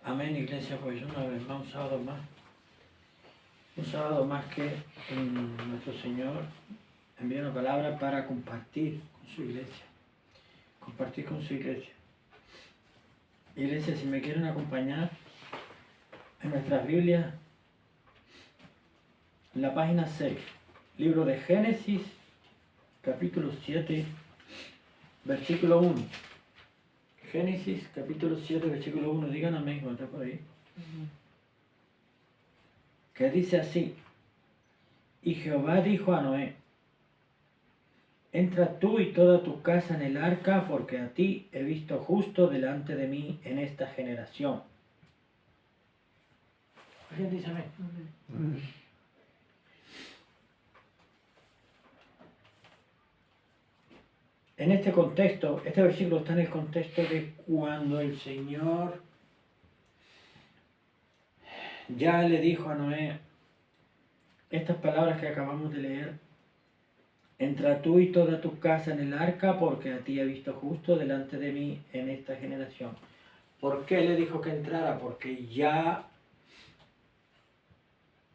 Amén, iglesia, pues una vez más, un sábado más. Un sábado más que nuestro Señor envía una palabra para compartir con su iglesia. Compartir con su iglesia. Iglesia, si me quieren acompañar en nuestras Biblias, en la página 6, libro de Génesis, capítulo 7, versículo 1. Génesis, capítulo 7, versículo 1. Digan amén cuando está por ahí. Que dice así: y Jehová dijo a Noé: entra tú y toda tu casa en el arca, porque a ti he visto justo delante de mí en esta generación. ¿Alguien dice amén? En este contexto, este versículo está en el contexto de cuando el Señor ya le dijo a Noé estas palabras que acabamos de leer: entra tú y toda tu casa en el arca, porque a ti he visto justo delante de mí en esta generación. ¿Por qué le dijo que entrara? Porque ya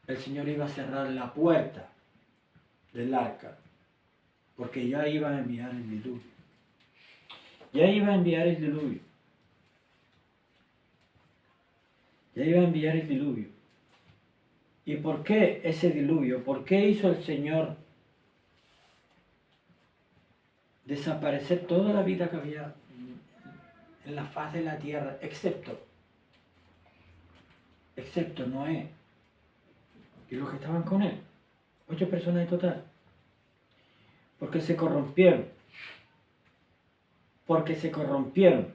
el Señor iba a cerrar la puerta del arca, porque ya iba a enviar el diluvio. Ya iba a enviar el diluvio. Ya iba a enviar el diluvio. ¿Y por qué ese diluvio? ¿Por qué hizo el Señor desaparecer toda la vida que había en la faz de la tierra, excepto Noé y los que estaban con él? 8 personas en total. Porque se corrompieron. Porque se corrompieron.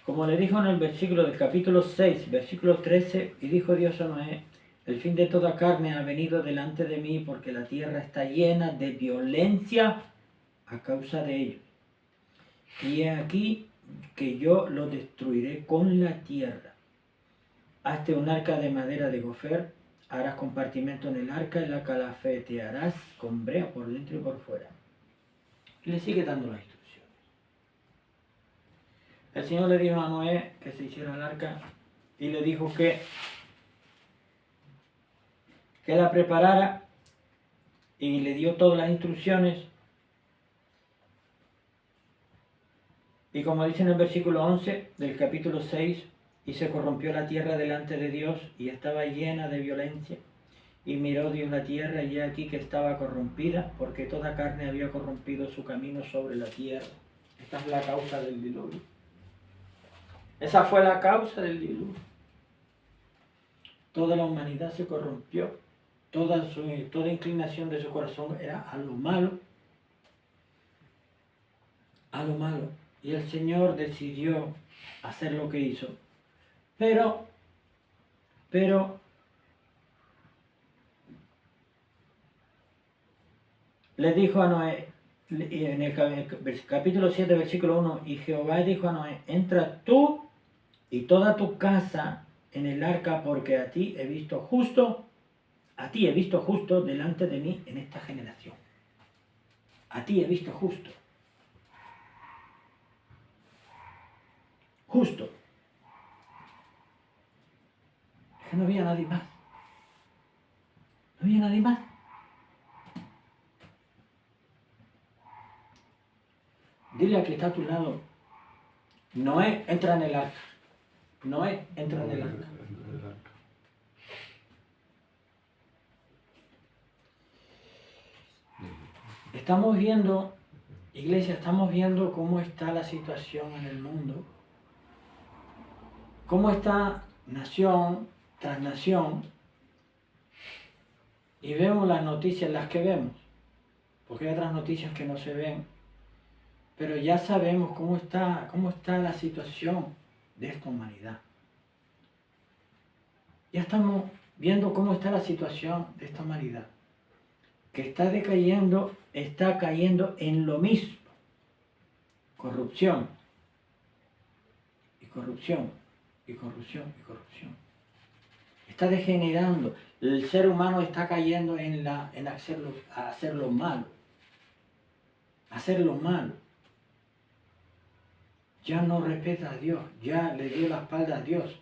Como le dijo en el versículo del capítulo 6, versículo 13, y dijo Dios a Noé: el fin de toda carne ha venido delante de mí, porque la tierra está llena de violencia a causa de ellos. Y he aquí que yo lo destruiré con la tierra. Hazte un arca de madera de gofer, harás compartimento en el arca y la calafetearás con brea por dentro y por fuera. Y le sigue dando las instrucciones. El Señor le dijo a Noé que se hiciera el arca y le dijo que la preparara, y le dio todas las instrucciones. Y como dice en el versículo 11 del capítulo 6, y se corrompió la tierra delante de Dios, y estaba llena de violencia. Y miró Dios la tierra, y he aquí que estaba corrompida, porque toda carne había corrompido su camino sobre la tierra. Esta es la causa del diluvio. Esa fue la causa del diluvio. Toda la humanidad se corrompió. Toda inclinación de su corazón era a lo malo. A lo malo. Y el Señor decidió hacer lo que hizo. Pero le dijo a Noé, en el capítulo 7, versículo 1, y Jehová dijo a Noé: entra tú y toda tu casa en el arca, porque a ti he visto justo delante de mí en esta generación. A ti he visto justo. Justo. Es que no había nadie más. No había nadie más. Dile al que está a tu lado: Noé, entra en el arca. Noé, entra en el arca. Estamos viendo, iglesia, estamos viendo cómo está la situación en el mundo. Cómo está nación tras nación. Y vemos las noticias, las que vemos. Porque hay otras noticias que no se ven. Pero ya sabemos cómo está la situación de esta humanidad. Ya estamos viendo cómo está la situación de esta humanidad, que está decayendo, está cayendo en lo mismo. Corrupción. Y corrupción. Y corrupción. Y corrupción. Está degenerando. El ser humano está cayendo en hacer lo malo. Hacer lo malo. ya no respeta a Dios, ya le dio la espalda a Dios.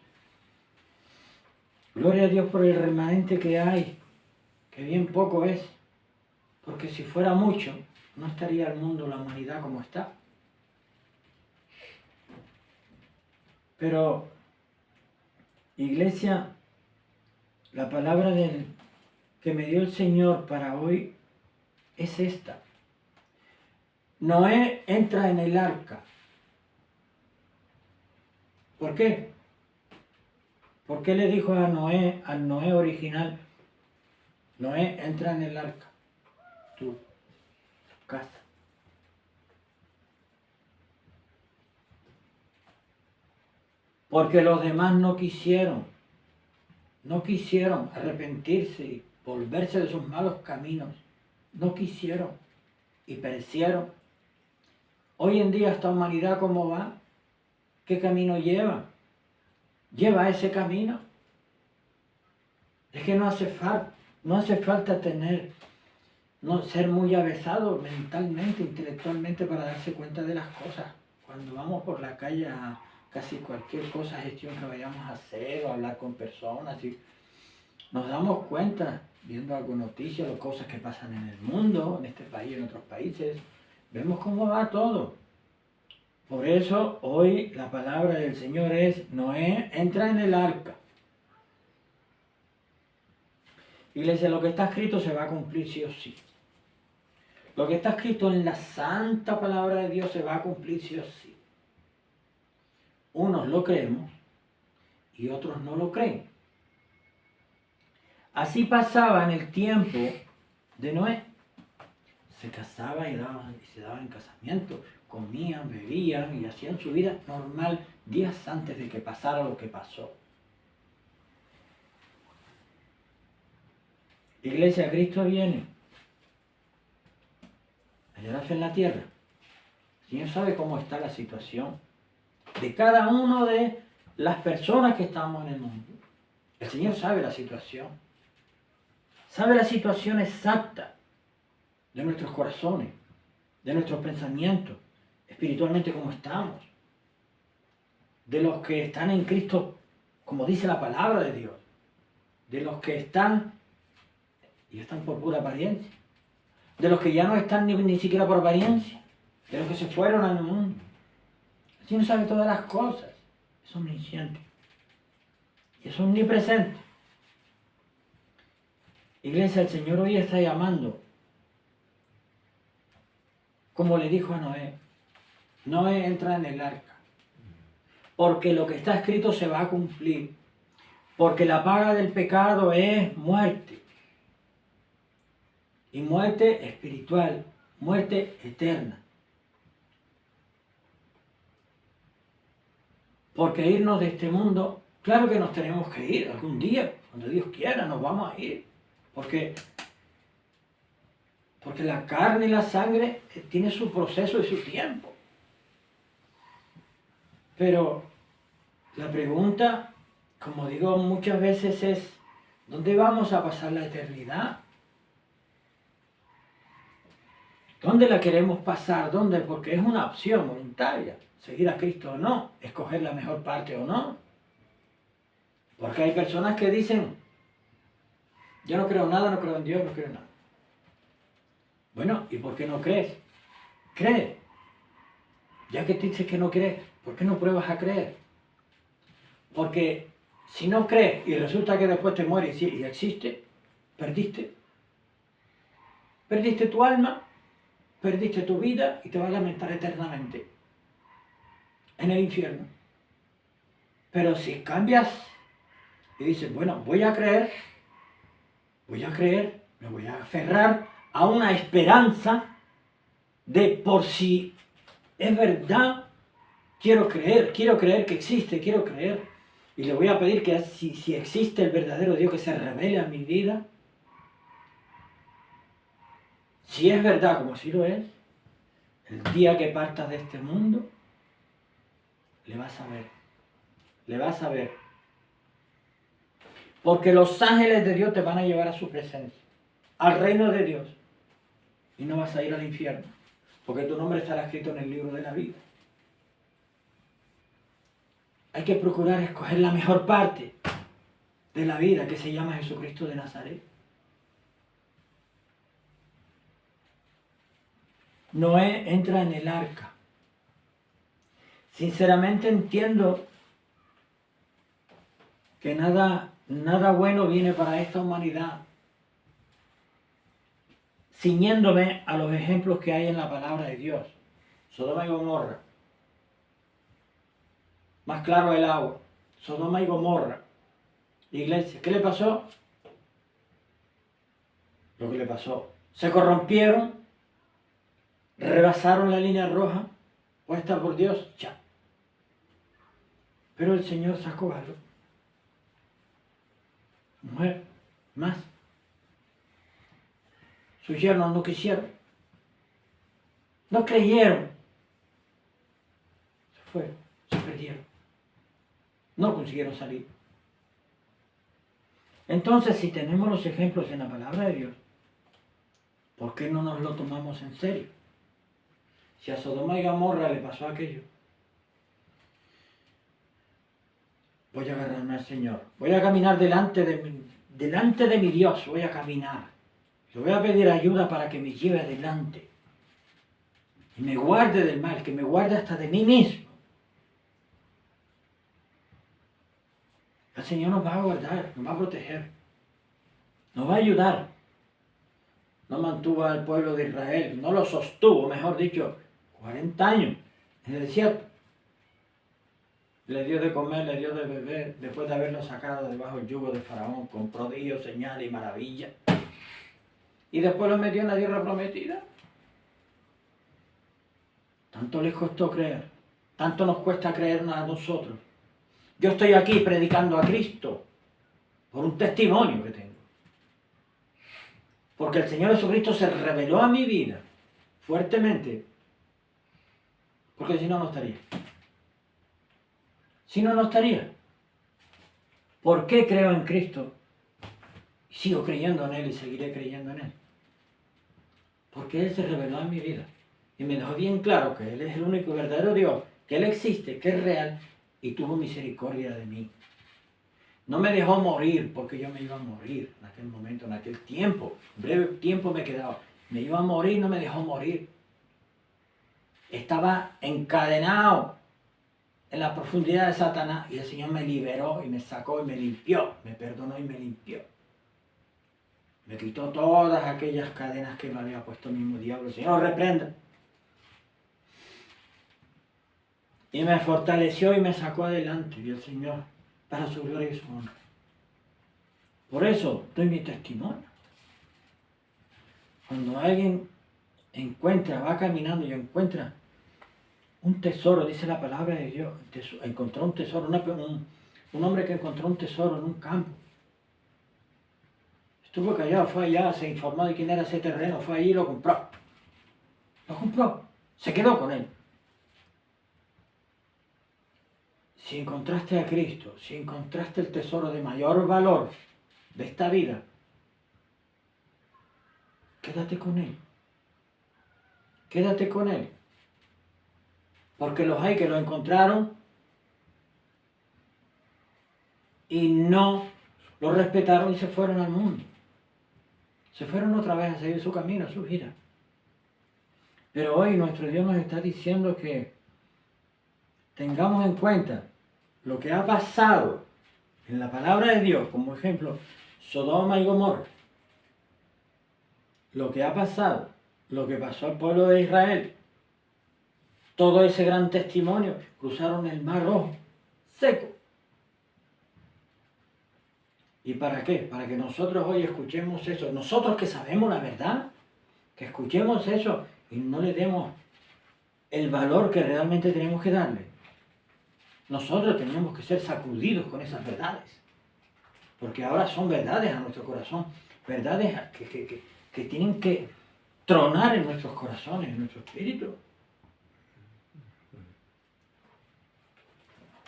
Gloria a Dios por el remanente que hay, que bien poco es, porque si fuera mucho, no estaría el mundo, la humanidad como está. Pero, iglesia, la palabra que me dio el Señor para hoy es esta. Noé entra en el arca. ¿Por qué? ¿Por qué le dijo a Noé, al Noé original, Noé, entra en el arca, tu casa? Porque los demás no quisieron arrepentirse y volverse de sus malos caminos, no quisieron y perecieron. Hoy en día esta humanidad, ¿cómo va? ¿Qué camino lleva? Lleva ese camino. Es que no hace falta ser muy avesado mentalmente, intelectualmente para darse cuenta de las cosas. Cuando vamos por la calle a casi cualquier cosa, gestión que vayamos a hacer o hablar con personas, y nos damos cuenta, viendo algunas noticias o cosas que pasan en el mundo, en este país, en otros países, vemos cómo va todo. Por eso hoy la palabra del Señor es, Noé, entra en el arca. Iglesia, lo que está escrito se va a cumplir sí o sí. Lo que está escrito en la santa palabra de Dios se va a cumplir sí o sí. Unos lo creemos y otros no lo creen. Así pasaba en el tiempo de Noé. Se casaban y se daban en casamiento, comían, bebían y hacían su vida normal días antes de que pasara lo que pasó. Iglesia, Cristo viene. Hallará fe en la tierra. El Señor sabe cómo está la situación de cada uno de las personas que estamos en el mundo. El Señor sabe la situación. Sabe la situación exacta de nuestros corazones, de nuestros pensamientos, espiritualmente cómo estamos. De los que están en Cristo, como dice la palabra de Dios. De los que están por pura apariencia. De los que ya no están ni siquiera por apariencia. De los que se fueron al mundo. El Señor sabe todas las cosas. Es omnisciente. Y es omnipresente. Iglesia, el Señor hoy está llamando. Como le dijo a Noé. Noé, entra en el arca. Porque lo que está escrito se va a cumplir. Porque la paga del pecado es muerte. Y muerte espiritual. Muerte eterna. Porque irnos de este mundo, claro que nos tenemos que ir algún día, cuando Dios quiera, nos vamos a ir. Porque la carne y la sangre tiene su proceso y su tiempo. Pero la pregunta, como digo muchas veces, es, ¿dónde vamos a pasar la eternidad? ¿Dónde la queremos pasar? ¿Dónde? Porque es una opción voluntaria. Seguir a Cristo o no, escoger la mejor parte o no. Porque hay personas que dicen, yo no creo en nada, no creo en Dios, no creo en nada. Bueno, ¿y por qué no crees? Cree. Ya que te dices que no crees, ¿por qué no pruebas a creer? Porque si no crees y resulta que después te mueres y existe, perdiste. Perdiste tu alma, perdiste tu vida y te vas a lamentar eternamente en el infierno. Pero si cambias y dices, bueno, voy a creer, me voy a aferrar a una esperanza de por si es verdad, quiero creer que existe, quiero creer. Y le voy a pedir que si existe el verdadero Dios, que se revele a mi vida. Si es verdad, como si lo es, el día que partas de este mundo, le vas a ver. Porque los ángeles de Dios te van a llevar a su presencia, al reino de Dios. Y no vas a ir al infierno, porque tu nombre estará escrito en el libro de la vida. hay que procurar escoger la mejor parte de la vida que se llama Jesucristo de Nazaret. Noé entra en el arca. Sinceramente entiendo que nada bueno viene para esta humanidad, ciñéndome a los ejemplos que hay en la palabra de Dios. Sodoma y Gomorra. Más claro el agua. Sodoma y Gomorra. Iglesia, ¿qué le pasó? Lo que le pasó. Se corrompieron, rebasaron la línea roja puesta por Dios, ya. Pero el Señor sacó algo. Mujer, más. Sus yernos no quisieron. No creyeron. Se fueron, se perdieron. No consiguieron salir. Entonces, si tenemos los ejemplos en la palabra de Dios, ¿por qué no nos lo tomamos en serio? Si a Sodoma y Gomorra le pasó aquello, voy a agarrarme al Señor. Voy a caminar delante de mi Dios. Voy a caminar. Le voy a pedir ayuda para que me lleve adelante. Y me guarde del mal, que me guarde hasta de mí mismo. El Señor nos va a guardar, nos va a proteger. Nos va a ayudar. No mantuvo al pueblo de Israel, no lo sostuvo, mejor dicho, 40 años en el desierto. Le dio de comer, le dio de beber, después de haberlo sacado debajo del yugo de Faraón, con prodigios, señales y maravillas. Y después lo metió en la tierra prometida. Tanto les costó creer, tanto nos cuesta creernos a nosotros. Yo estoy aquí predicando a Cristo por un testimonio que tengo. Porque el Señor Jesucristo se reveló a mi vida fuertemente. Porque si no, no estaría. Si no, no estaría. ¿Por qué creo en Cristo? Y sigo creyendo en Él y seguiré creyendo en Él. Porque Él se reveló en mi vida. Y me dejó bien claro que Él es el único y verdadero Dios, que Él existe, que es real, y tuvo misericordia de mí. No me dejó morir porque yo me iba a morir en aquel momento, en aquel tiempo. Breve tiempo me quedaba. Me iba a morir, no me dejó morir. Estaba encadenado en la profundidad de Satanás y el Señor me liberó y me sacó y me limpió. Me perdonó y me limpió. Me quitó todas aquellas cadenas que me había puesto el mismo diablo. El Señor reprenda. Y me fortaleció y me sacó adelante. Y el Señor, para su gloria y su honra. Por eso doy mi testimonio. Cuando alguien va caminando y encuentra un tesoro, dice la palabra de Dios, encontró un tesoro, un hombre que encontró un tesoro en un campo. Estuvo callado, fue allá, se informó de quién era ese terreno, fue allí y lo compró. Lo compró, se quedó con él. Si encontraste a Cristo, si encontraste el tesoro de mayor valor de esta vida, quédate con Él. Quédate con Él. Porque los hay que lo encontraron y no lo respetaron y se fueron al mundo. Se fueron otra vez a seguir su camino, su vida. Pero hoy nuestro Dios nos está diciendo que tengamos en cuenta lo que ha pasado en la palabra de Dios, como ejemplo, Sodoma y Gomorra. Lo que ha pasado, lo que pasó al pueblo de Israel, todo ese gran testimonio, cruzaron el mar rojo, seco. ¿Y para qué? Para que nosotros hoy escuchemos eso, nosotros que sabemos la verdad, que escuchemos eso y no le demos el valor que realmente tenemos que darle. Nosotros tenemos que ser sacudidos con esas verdades, porque ahora son verdades a nuestro corazón, verdades que tienen que tronar en nuestros corazones, en nuestro espíritu.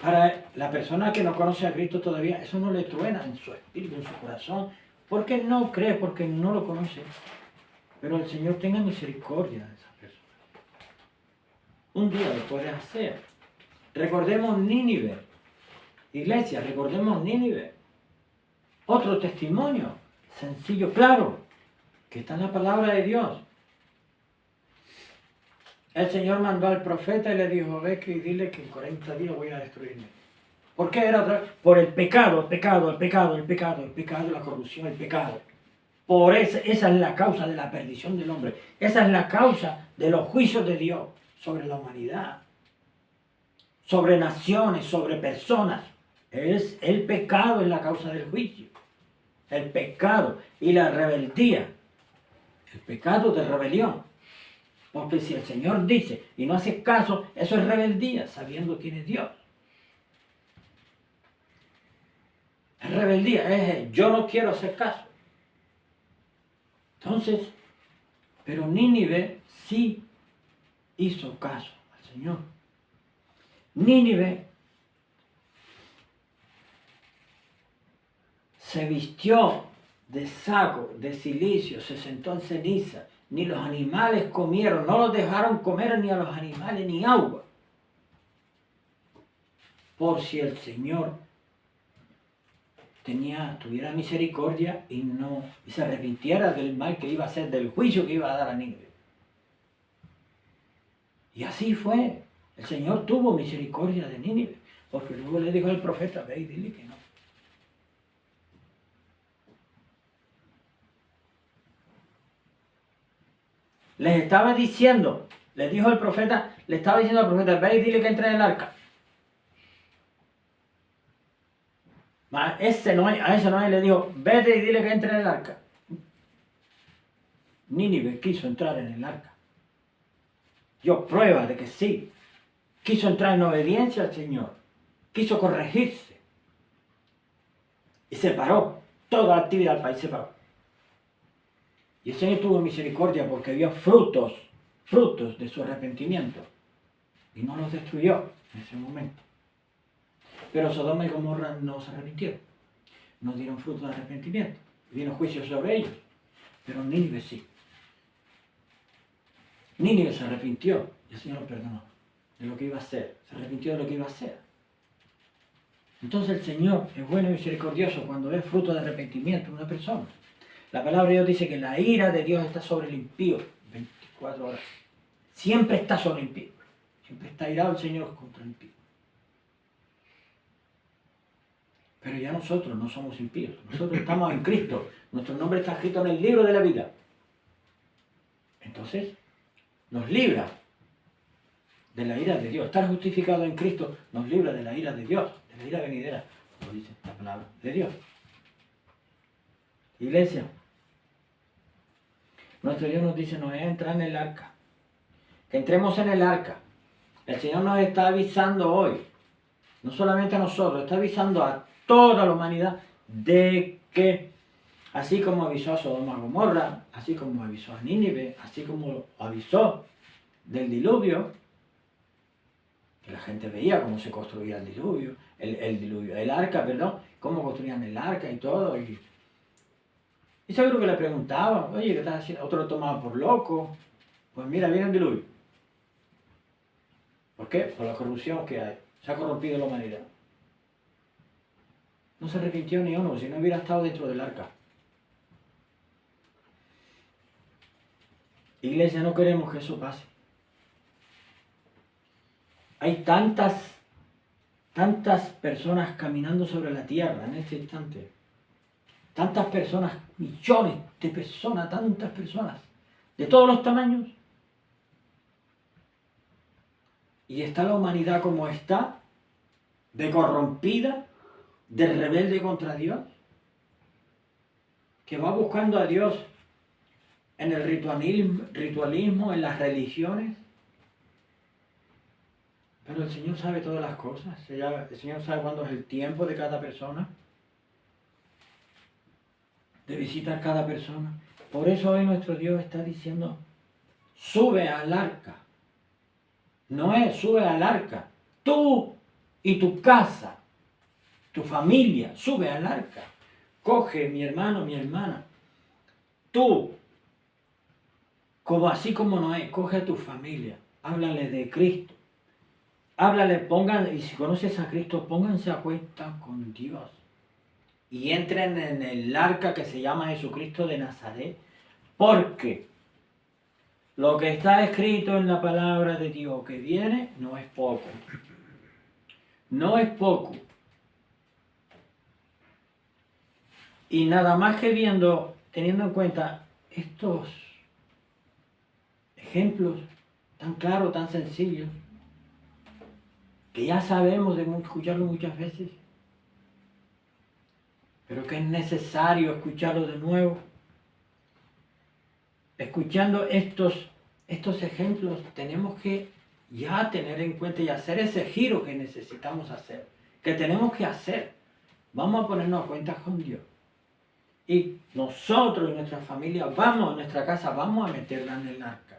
Para la persona que no conoce a Cristo todavía, eso no le truena en su espíritu, en su corazón, porque no cree, porque no lo conoce. Pero el Señor tenga misericordia de esa persona. Un día lo puede hacer. Recordemos Nínive. Iglesia, recordemos Nínive. Otro testimonio, sencillo, claro, que está en la palabra de Dios. El Señor mandó al profeta y le dijo, ve que y dile que en 40 días voy a destruirme. ¿Por qué era otra vez? Por el pecado, la corrupción, el pecado. Por esa es la causa de la perdición del hombre. Esa es la causa de los juicios de Dios sobre la humanidad, sobre naciones, sobre personas. Es el pecado es la causa del juicio. El pecado y la rebeldía. El pecado de rebelión. Porque si el Señor dice y no hace caso, eso es rebeldía, sabiendo quién es Dios. Es rebeldía, es yo no quiero hacer caso. Entonces, pero Nínive sí hizo caso al Señor. Nínive se vistió de saco, de cilicio, se sentó en ceniza, ni los animales comieron, no los dejaron comer ni a los animales ni agua. Por si el Señor tuviera misericordia y se arrepintiera del mal que iba a hacer, del juicio que iba a dar a Nínive. Y así fue. El Señor tuvo misericordia de Nínive, porque luego le dijo al profeta, ve y dile que no. Les estaba diciendo, le dijo el profeta, le estaba diciendo al profeta, ve y dile que entre en el arca. A ese Noé le dijo, vete y dile que entre en el arca. Nínive quiso entrar en el arca. Dio prueba de que sí. Quiso entrar en obediencia al Señor. Quiso corregirse. Y se paró. Toda la actividad del país se paró. Y el Señor tuvo misericordia porque vio frutos de su arrepentimiento. Y no los destruyó en ese momento. Pero Sodoma y Gomorra no se arrepintieron. No dieron fruto de arrepentimiento. Vino juicio sobre ellos. Pero Nínive sí. Nínive se arrepintió y el Señor lo perdonó de lo que iba a hacer. Se arrepintió de lo que iba a hacer. Entonces el Señor es bueno y misericordioso cuando ve fruto de arrepentimiento en una persona. La palabra de Dios dice que la ira de Dios está sobre el impío 24 horas. Siempre está sobre el impío. Siempre está irado el Señor contra el impío. Pero ya nosotros no somos impíos. Nosotros estamos en Cristo. Nuestro nombre está escrito en el libro de la vida. Entonces, nos libra de la ira de Dios. Estar justificado en Cristo nos libra de la ira de Dios, de la ira venidera, como dice la palabra de Dios. Iglesia, nuestro Dios nos dice, nos entrar en el arca. Que entremos en el arca. El Señor nos está avisando hoy, no solamente a nosotros, está avisando a toda la humanidad de que, así como avisó a Sodoma y Gomorra, así como avisó a Nínive, así como avisó del diluvio, que la gente veía cómo se construía el diluvio, el arca, perdón, cómo construían el arca y todo, y seguro que le preguntaban, oye, ¿qué estás haciendo? Otro lo tomaba por loco. Pues mira, viene el diluvio. ¿Por qué? Por la corrupción que hay. Se ha corrompido la humanidad. No se arrepintió ni uno, si no hubiera estado dentro del arca. Iglesia, no queremos que eso pase. Hay tantas personas caminando sobre la tierra en este instante. Tantas personas, millones de personas, tantas personas, de todos los tamaños. Y está la humanidad como está, de corrompida, de rebelde contra Dios, que va buscando a Dios en el ritualismo, en las religiones. Pero el Señor sabe todas las cosas. El Señor sabe cuándo es el tiempo de cada persona, de visitar cada persona. Por eso hoy nuestro Dios está diciendo, sube al arca. Noé, sube al arca. Tú y tu casa, tu familia, sube al arca. Coge, mi hermano, mi hermana. Tú, así como Noé, coge a tu familia. Háblale de Cristo. háblale, pongan, y si conoces a Cristo, pónganse a cuenta con Dios. Y entren en el arca que se llama Jesucristo de Nazaret. Porque lo que está escrito en la palabra de Dios que viene no es poco. No es poco. Y nada más que teniendo en cuenta estos ejemplos tan claros, tan sencillos, que ya sabemos de escucharlo muchas veces, pero que es necesario escucharlo de nuevo. Escuchando estos ejemplos, tenemos que ya tener en cuenta y hacer ese giro que necesitamos hacer, que tenemos que hacer. Vamos a ponernos a cuentas con Dios. Y nosotros y nuestra familia vamos a nuestra casa, vamos a meterla en el arca.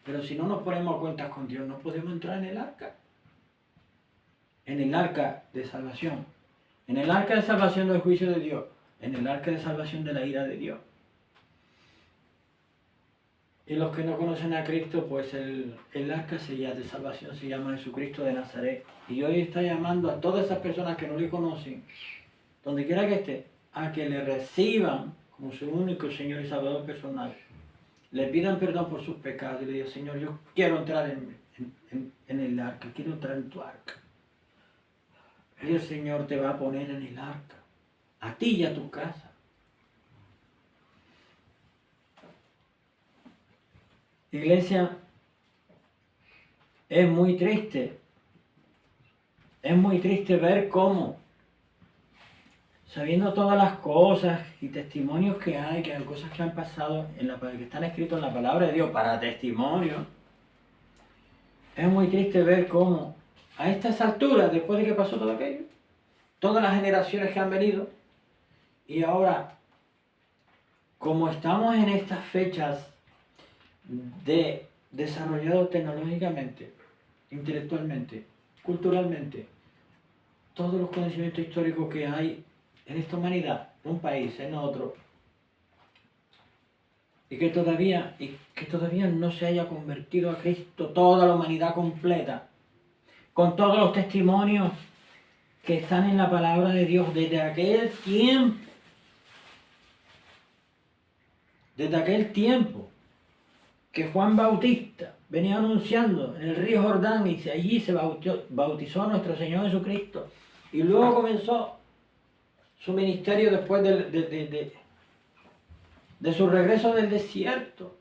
Pero si no nos ponemos a cuentas con Dios, no podemos entrar en el arca. En el arca de salvación. En el arca de salvación del juicio de Dios. En el arca de salvación de la ira de Dios. Y los que no conocen a Cristo, pues el arca de salvación se llama Jesucristo de Nazaret. Y hoy está llamando a todas esas personas que no le conocen, donde quiera que esté, a que le reciban como su único Señor y Salvador personal. Le pidan perdón por sus pecados y le digan, Señor, yo quiero entrar en el arca, quiero entrar en tu arca. Y el Señor te va a poner en el arca, a ti y a tu casa. Iglesia, es muy triste ver cómo, sabiendo todas las cosas y testimonios que hay cosas que han pasado, que están escritos en la palabra de Dios para testimonio, es muy triste ver cómo a estas alturas, después de que pasó todo aquello, todas las generaciones que han venido, y ahora, como estamos en estas fechas de desarrollado tecnológicamente, intelectualmente, culturalmente, todos los conocimientos históricos que hay en esta humanidad, en un país, en otro, y que todavía no se haya convertido a Cristo toda la humanidad completa, con todos los testimonios que están en la palabra de Dios desde aquel tiempo que Juan Bautista venía anunciando en el río Jordán y allí se bautizó a nuestro Señor Jesucristo y luego comenzó su ministerio después de su regreso del desierto.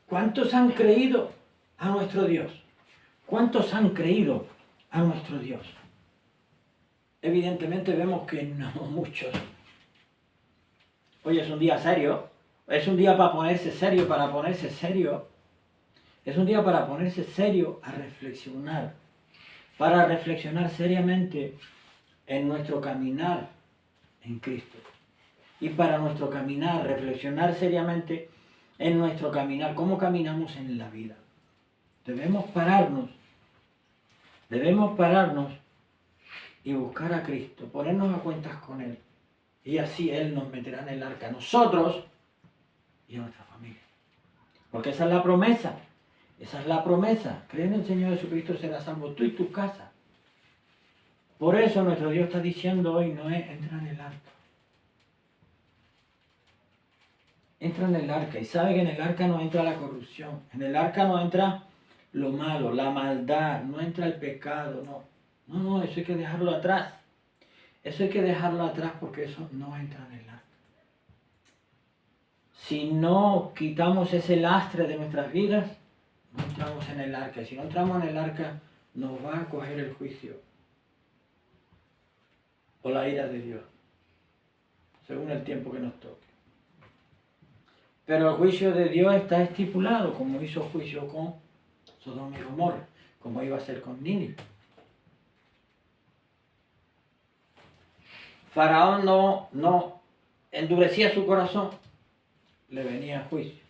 ¿Cuántos han creído a nuestro Dios? ¿Cuántos han creído a nuestro Dios? Evidentemente vemos que no muchos. Hoy es un día serio, es un día para ponerse serio, es un día para ponerse serio a reflexionar, para reflexionar seriamente en nuestro caminar en Cristo. Y para nuestro caminar, reflexionar seriamente en nuestro caminar, cómo caminamos en la vida. Debemos pararnos y buscar a Cristo, ponernos a cuentas con Él. Y así Él nos meterá en el arca a nosotros y a nuestra familia. Porque esa es la promesa. Creen en el Señor Jesucristo, serás salvo tú y tu casa. Por eso nuestro Dios está diciendo hoy, Noé, entra en el arca. Entra en el arca y sabe que en el arca no entra la corrupción. En el arca no entra lo malo, la maldad, no entra el pecado, no. No, eso hay que dejarlo atrás. Eso hay que dejarlo atrás porque eso no entra en el arca. Si no quitamos ese lastre de nuestras vidas, no entramos en el arca. Y si no entramos en el arca, nos va a coger el juicio o la ira de Dios, según el tiempo que nos toque. Pero el juicio de Dios está estipulado, como hizo juicio con Sodoma y Gomorra, como iba a ser con Nínive. Faraón no endurecía su corazón, le venía juicio.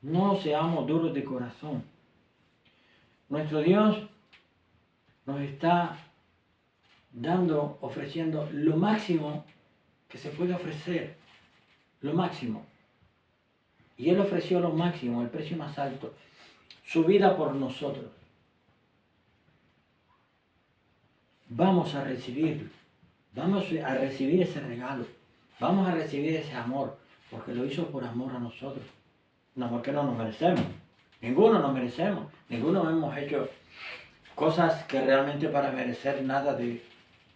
No seamos duros de corazón. Nuestro Dios nos está ofreciendo lo máximo que se puede ofrecer, lo máximo. Y Él ofreció lo máximo, el precio más alto. su vida por nosotros. Vamos a recibirlo. Vamos a recibir ese regalo. Vamos a recibir ese amor, porque lo hizo por amor a nosotros. No porque no nos merecemos. Ninguno nos merecemos. Ninguno hemos hecho cosas que realmente para merecer nada de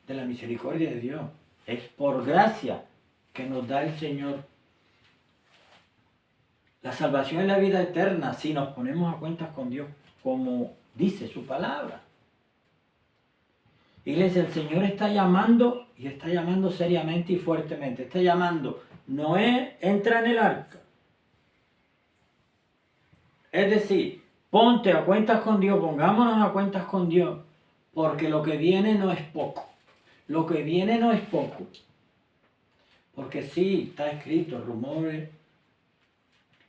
la misericordia de Dios. Es por gracia que nos da el Señor la salvación y la vida eterna si nos ponemos a cuentas con Dios, como dice su palabra. Iglesia, el Señor está llamando, y está llamando seriamente y fuertemente. Está llamando: Noé, entra en el arca. Es decir, ponte a cuentas con Dios, pongámonos a cuentas con Dios, porque lo que viene no es poco. Lo que viene no es poco. Porque sí, está escrito rumores,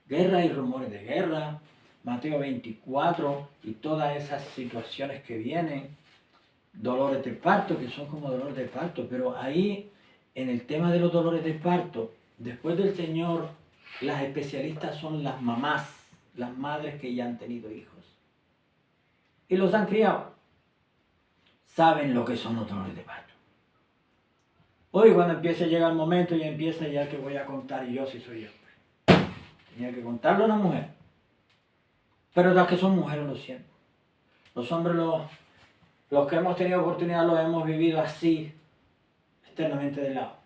guerra y rumores de guerra, Mateo 24 y todas esas situaciones que vienen, dolores de parto, que son como dolores de parto, pero ahí, en el tema de los dolores de parto, después del Señor, las especialistas son las mamás, las madres que ya han tenido hijos y los han criado. Saben lo que son los dolores de parto. Hoy cuando empieza a llegar el momento y empieza ya que voy a contar, y yo sí soy hombre. Tenía que contarlo a una mujer. Pero las que son mujeres lo sienten. Los hombres, los que hemos tenido oportunidad, los hemos vivido así, externamente de lado.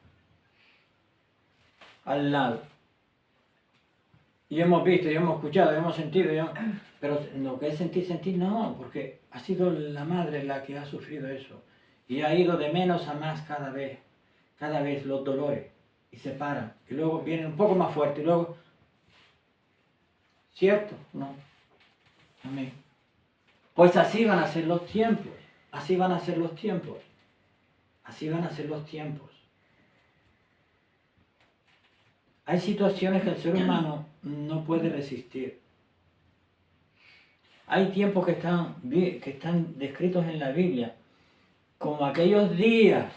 Al lado. Y hemos visto, y hemos escuchado, y hemos sentido, pero lo que es sentir no, porque ha sido la madre la que ha sufrido eso. Y ha ido de menos a más cada vez los dolores, y se paran, y luego vienen un poco más fuertes, y luego, ¿cierto? No. Amén. Pues así van a ser los tiempos, así van a ser los tiempos, así van a ser los tiempos. Hay situaciones que el ser humano no puede resistir. Hay tiempos que están descritos en la Biblia como aquellos días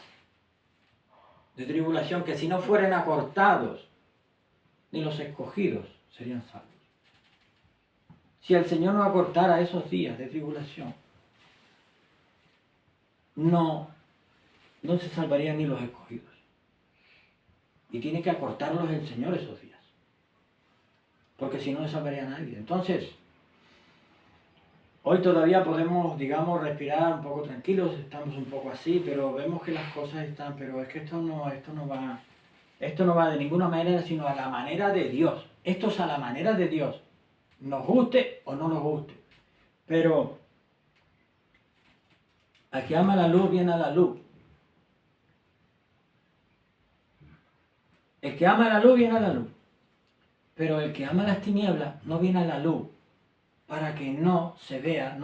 de tribulación que si no fueran acortados, ni los escogidos serían salvos. Si el Señor no acortara esos días de tribulación, no se salvarían ni los escogidos. Y tiene que acortarlos el Señor esos días, porque si no, no salvaría a nadie. Entonces, hoy todavía podemos, digamos, respirar un poco tranquilos, estamos un poco así, pero vemos que las cosas están, pero es que esto no va de ninguna manera, sino a la manera de Dios. Esto es a la manera de Dios, nos guste o no nos guste. Pero al que ama la luz viene a la luz. El que ama la luz viene a la luz. Pero el que ama las tinieblas no viene a la luz, para que no se vea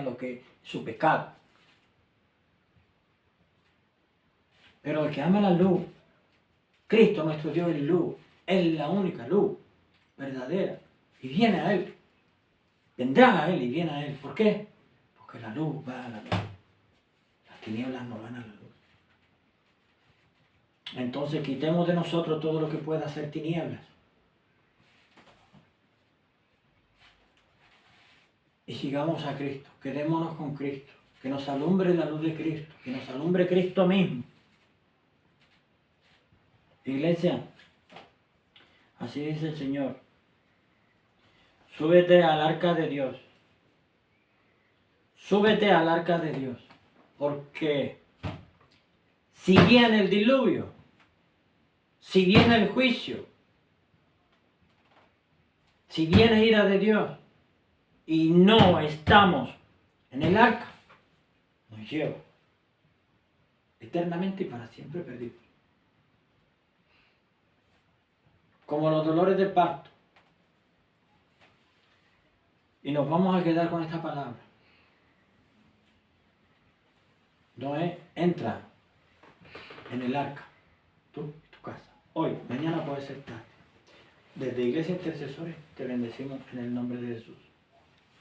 lo que su pecado. Pero el que ama la luz, Cristo nuestro Dios es luz, Él es la única luz verdadera, y viene a Él, vendrá a Él y viene a Él. ¿Por qué? Porque la luz va a la luz, las tinieblas no van a la luz. Entonces quitemos de nosotros todo lo que pueda ser tinieblas. Y sigamos a Cristo, quedémonos con Cristo, que nos alumbre la luz de Cristo, que nos alumbre Cristo mismo. Iglesia, así dice el Señor: súbete al arca de Dios, súbete al arca de Dios, porque si viene el diluvio, si viene el juicio, si viene ira de Dios, y no estamos en el arca, nos lleva eternamente y para siempre perdidos. Como los dolores de parto. Y nos vamos a quedar con esta palabra. Noé, entra en el arca, tú y tu casa. Hoy, mañana puede ser tarde. Desde Iglesia Intercesores te bendecimos en el nombre de Jesús.